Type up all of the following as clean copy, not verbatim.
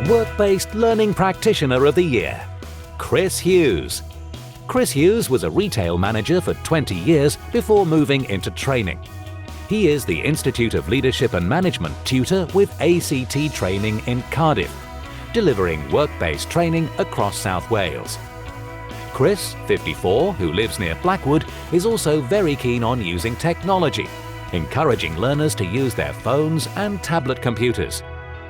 Work-Based Learning Practitioner of the Year, Chris Hughes. Chris Hughes was a retail manager for 20 years before moving into training. He is the Institute of Leadership and Management tutor with ACT training in Cardiff, delivering work-based training across South Wales. Chris, 54, who lives near Blackwood, is also very keen on using technology, encouraging learners to use their phones and tablet computers.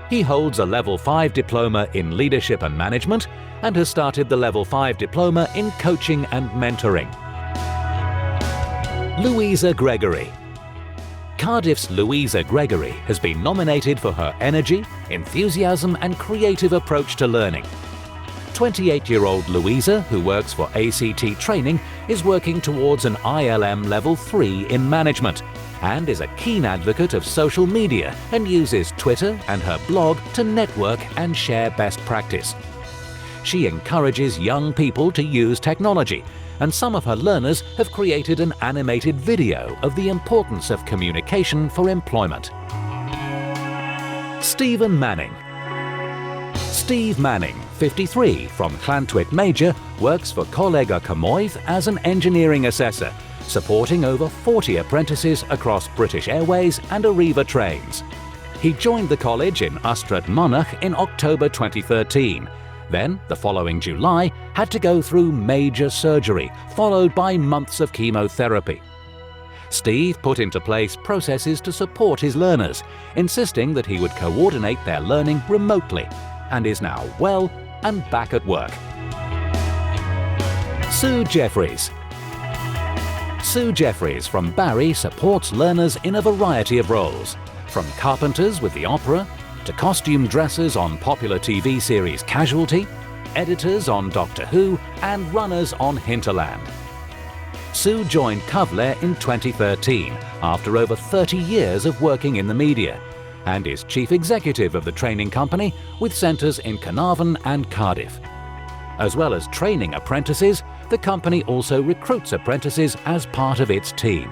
He holds a Level 5 diploma in Leadership and Management and has started the Level 5 diploma in Coaching and Mentoring. Louisa Gregory. Cardiff's Louisa Gregory has been nominated for her energy, enthusiasm and creative approach to learning. 28-year-old Louisa, who works for ACT Training, is working towards an ILM Level 3 in Management and is a keen advocate of social media and uses Twitter and her blog to network and share best practice. She encourages young people to use technology, and some of her learners have created an animated video of the importance of communication for employment. Stephen Manning. Steve Manning, 53, from Llantwit Major, works for Colega Cymoedd as an engineering assessor, supporting over 40 apprentices across British Airways and Arriva trains. He joined the college in Ystrad Mynach in October 2013. Then, the following July, had to go through major surgery, followed by months of chemotherapy. Steve put into place processes to support his learners, insisting that he would coordinate their learning remotely, and is now well and back at work. Sue Jeffries. Sue Jeffries from Barry supports learners in a variety of roles, from carpenters with the opera, to costume dressers on popular TV series Casualty, editors on Doctor Who, and runners on Hinterland. Sue joined Cyfle in 2013 after over 30 years of working in the media, and is chief executive of the training company with centres in Carnarvon and Cardiff. As well as training apprentices, the company also recruits apprentices as part of its team.